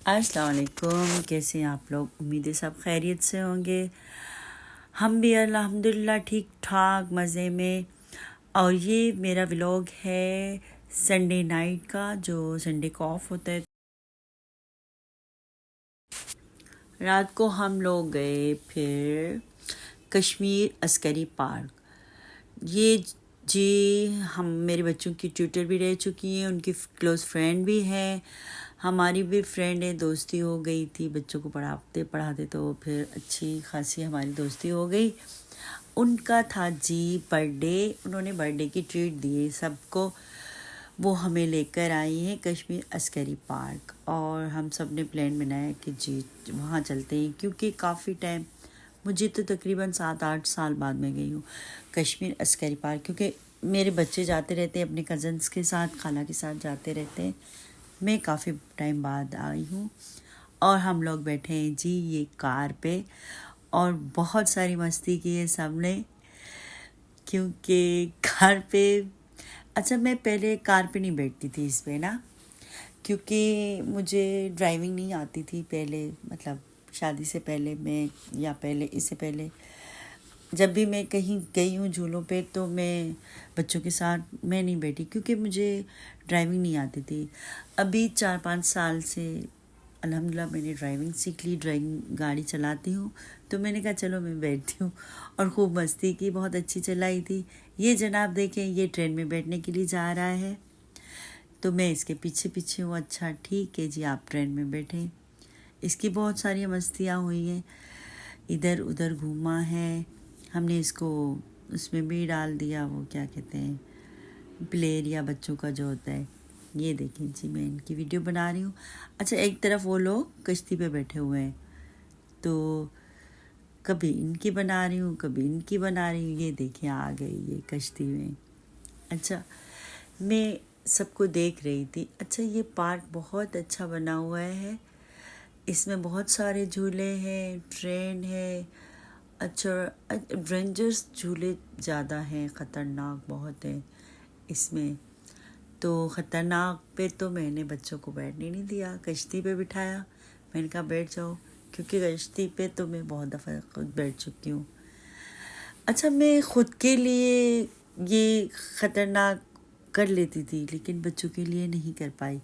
अस्सलाम वालेकुम। कैसे हैं आप लोग? उम्मीद है सब खैरियत से होंगे। हम भी अल्हम्दुलिल्लाह ठीक ठाक मज़े में। और ये मेरा व्लॉग है संडे नाइट का, जो संडे को ऑफ होता है। रात को हम लोग गए फिर कश्मीर अस्करी पार्क। ये जी हम मेरे बच्चों की ट्यूटर भी रह चुकी हैं, उनकी क्लोज़ फ्रेंड भी है, हमारी भी फ्रेंड है। दोस्ती हो गई थी, बच्चों को पढ़ाते पढ़ाते तो फिर अच्छी खासी हमारी दोस्ती हो गई। उनका था जी बर्थडे, उन्होंने बर्थडे की ट्रीट दी सबको। वो हमें लेकर आई हैं कश्मीर अस्करी पार्क, और हम सब ने प्लान बनाया कि जी वहाँ चलते हैं, क्योंकि काफ़ी टाइम, मुझे तो तकरीबन 7-8 साल बाद में गई हूँ कश्मीर अस्करी पार्क, क्योंकि मेरे बच्चे जाते रहते हैं अपने कज़न्स के साथ, खाला के साथ जाते रहते हैं। मैं काफ़ी टाइम बाद आई हूँ और हम लोग बैठे हैं जी ये कार पे, और बहुत सारी मस्ती की है सब ने, क्योंकि कार पे, अच्छा मैं पहले कार पे नहीं बैठती थी इस पे ना, क्योंकि मुझे ड्राइविंग नहीं आती थी पहले, मतलब शादी से पहले मैं, या पहले इससे पहले जब भी मैं कहीं गई हूँ झूलों पे, तो मैं बच्चों के साथ मैं नहीं बैठी, क्योंकि मुझे ड्राइविंग नहीं आती थी। अभी 4-5 साल से अल्हम्दुलिल्लाह मैंने ड्राइविंग सीख ली, ड्राइविंग गाड़ी चलाती हूँ, तो मैंने कहा चलो मैं बैठती हूँ, और खूब मस्ती की, बहुत अच्छी चलाई थी। ये जनाब देखें, ये ट्रेन में बैठने के लिए जा रहा है, तो मैं इसके पीछे पीछे हूँ। अच्छा ठीक है जी, आप ट्रेन में बैठे। इसकी बहुत सारी मस्तियाँ हुई हैं, इधर उधर घूमा है हमने इसको, उसमें भी डाल दिया, वो क्या कहते हैं प्ले एरिया बच्चों का जो होता है। ये देखें जी, मैं इनकी वीडियो बना रही हूँ। अच्छा, एक तरफ वो लोग कश्ती पे बैठे हुए हैं, तो कभी इनकी बना रही हूँ, कभी इनकी बना रही हूँ। ये देखें आ गई ये कश्ती में। अच्छा, मैं सबको देख रही थी। अच्छा, ये पार्क बहुत अच्छा बना हुआ है, इसमें बहुत सारे झूले हैं, ट्रेन है। अच्छा, एडवेंचर्स झूले ज़्यादा हैं, ख़तरनाक बहुत हैं इसमें। तो ख़तरनाक पे तो मैंने बच्चों को बैठने नहीं दिया, कश्ती पे बिठाया। मैंने कहा बैठ जाओ, क्योंकि कश्ती पे तो मैं बहुत दफ़ा खुद बैठ चुकी हूँ। अच्छा, मैं ख़ुद के लिए ये ख़तरनाक कर लेती थी, लेकिन बच्चों के लिए नहीं कर पाई।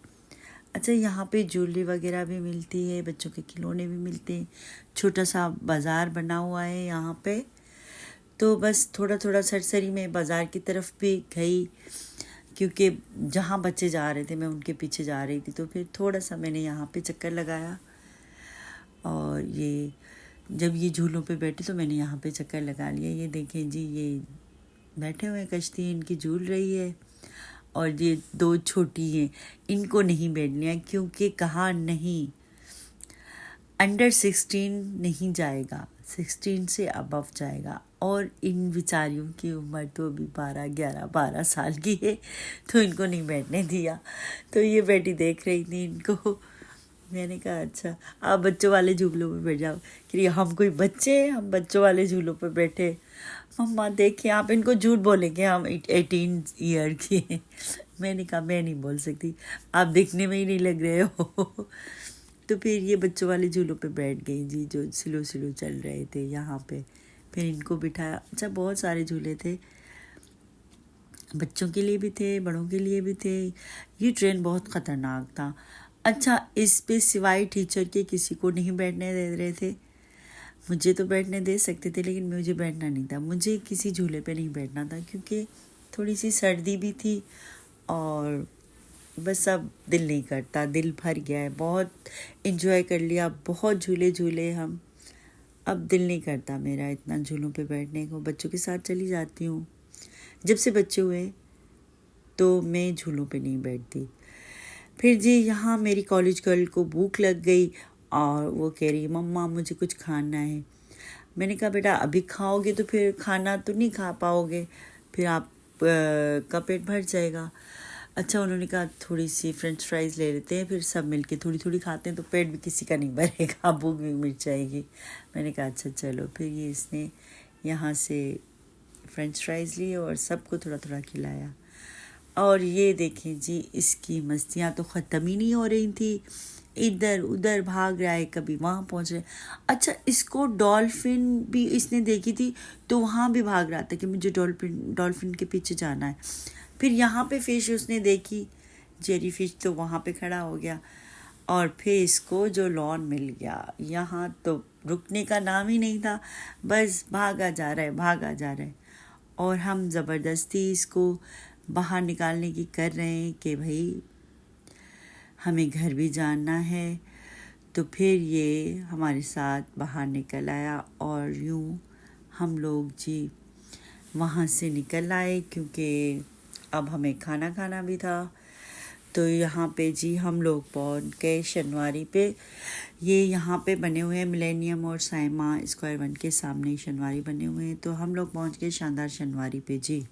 अच्छा, यहाँ पे ज्वेलरी वगैरह भी मिलती है, बच्चों के खिलौने भी मिलते हैं, छोटा सा बाज़ार बना हुआ है यहाँ पे। तो बस थोड़ा थोड़ा सरसरी में बाज़ार की तरफ भी गई, क्योंकि जहाँ बच्चे जा रहे थे मैं उनके पीछे जा रही थी, तो फिर थोड़ा सा मैंने यहाँ पे चक्कर लगाया। और ये जब ये झूलों पे बैठे तो मैंने यहाँ पे चक्कर लगा लिया। ये देखें जी, ये बैठे हुए कश्ती इनकी झूल रही है, और ये दो छोटी हैं, इनको नहीं बैठना है, क्योंकि कहा नहीं, अंडर 16 नहीं जाएगा, 16 से अबव जाएगा। और इन बेचारियों की उम्र तो अभी 12 साल की है, तो इनको नहीं बैठने दिया। तो ये बेटी देख रही थी इनको, मैंने कहा अच्छा आप बच्चों वाले झूलों पे बैठ जाओ। कि हम कोई बच्चे हैं, हम बच्चों वाले झूलों पे बैठे। मम्मा देखिए, आप इनको झूठ बोलेंगे हम 18 ईयर की हैं। मैंने कहा मैं नहीं बोल सकती, आप दिखने में ही नहीं लग रहे हो। तो फिर ये बच्चों वाले झूलों पे बैठ गई जी, जो स्लो स्लो चल रहे थे यहाँ पे। फिर इनको बिठाया। अच्छा, बहुत सारे झूले थे, बच्चों के लिए भी थे, बड़ों के लिए भी थे। ये ट्रेन बहुत ख़तरनाक था। अच्छा, इस पे सिवाय टीचर के किसी को नहीं बैठने दे रहे थे। मुझे तो बैठने दे सकते थे, लेकिन मुझे बैठना नहीं था, मुझे किसी झूले पे नहीं बैठना था, क्योंकि थोड़ी सी सर्दी भी थी, और बस अब दिल नहीं करता, दिल भर गया है, बहुत इन्जॉय कर लिया, बहुत झूले झूले हम, अब दिल नहीं करता मेरा इतना झूलों पे बैठने को। बच्चों के साथ चली जाती हूँ, जब से बच्चे हुए तो मैं झूलों पे नहीं बैठती। फिर जी यहाँ मेरी कॉलेज गर्ल को भूख लग गई, और वो कह रही मम्मा मुझे कुछ खाना है। मैंने कहा बेटा अभी खाओगे तो फिर खाना तो नहीं खा पाओगे, फिर आप का पेट भर जाएगा। अच्छा, उन्होंने कहा थोड़ी सी फ्रेंच फ्राइज़ ले लेते हैं, फिर सब मिलके थोड़ी थोड़ी खाते हैं, तो पेट भी किसी का नहीं भरेगा, भूख भी मिट जाएगी। मैंने कहा अच्छा चलो। फिर ये इसने यहाँ से फ्रेंच फ्राइज़ लिए और सबको थोड़ा थोड़ा खिलाया। और ये देखें जी, इसकी मस्तियाँ तो ख़त्म ही नहीं हो रही थी। इधर उधर भाग रहा है, कभी वहाँ पहुँच रहा है। अच्छा, इसको डॉल्फिन भी इसने देखी थी तो वहाँ भी भाग रहा था कि मुझे डॉल्फिन के पीछे जाना है। फिर यहाँ पे फिश उसने देखी, जेरी फिश, तो वहाँ पे खड़ा हो गया। और फिर इसको जो लॉन मिल गया, यहाँ तो रुकने का नाम ही नहीं था, बस भागा जा रहा है, भागा जा रहा है। और हम ज़बरदस्ती इसको बाहर निकालने की कर रहे हैं कि भाई हमें घर भी जाना है। तो फिर ये हमारे साथ बाहर निकल आया और यूँ हम लोग जी वहाँ से निकल आए, क्योंकि अब हमें खाना खाना भी था। तो यहाँ पे जी हम लोग पहुँच गए शनवारी पे। ये यहाँ पे बने हुए हैं मिलेनियम और साइमा स्क्वायर 1 के सामने शनवारी बने हुए हैं। तो हम लोग पहुँच गए शानदार शनवारी पे जी।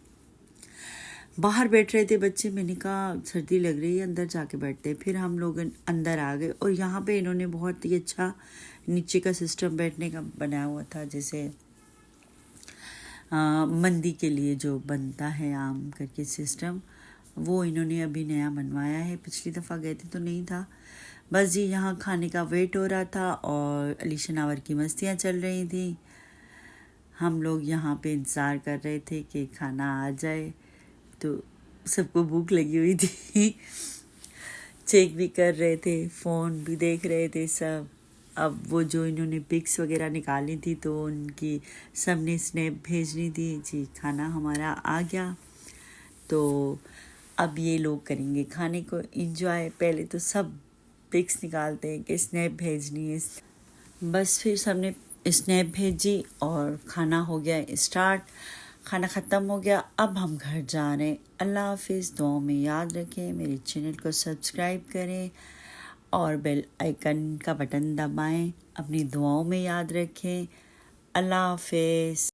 बाहर बैठ रहे थे बच्चे, मैंने कहा सर्दी लग रही है, अंदर जाके बैठते। फिर हम लोग अंदर आ गए और यहाँ पे इन्होंने बहुत ही अच्छा नीचे का सिस्टम बैठने का बनाया हुआ था, जैसे मंदी के लिए जो बनता है आम करके सिस्टम, वो इन्होंने अभी नया बनवाया है। पिछली दफ़ा गए थे तो नहीं था। बस जी यहाँ खाने का वेट हो रहा था और अली शनावर की मस्तियाँ चल रही थी। हम लोग यहाँ पे इंतज़ार कर रहे थे कि खाना आ जाए, तो सबको भूख लगी हुई थी। चेक भी कर रहे थे, फ़ोन भी देख रहे थे सब। अब वो जो इन्होंने पिक्स वगैरह निकाली थी तो उनकी सबने स्नैप भेजनी थी जी। खाना हमारा आ गया, तो अब ये लोग करेंगे खाने को एंजॉय। पहले तो सब पिक्स निकालते हैं कि स्नैप भेजनी है, बस फिर सबने स्नैप भेजी और खाना हो गया स्टार्ट। खाना ख़त्म हो गया, अब हम घर जा रहे हैं। अल्लाह हाफिज़, दुआओं में याद रखें, मेरे चैनल को सब्सक्राइब करें और बेल आइकन का बटन दबाएं। अपनी दुआओं में याद रखें। अल्लाह हाफिज़।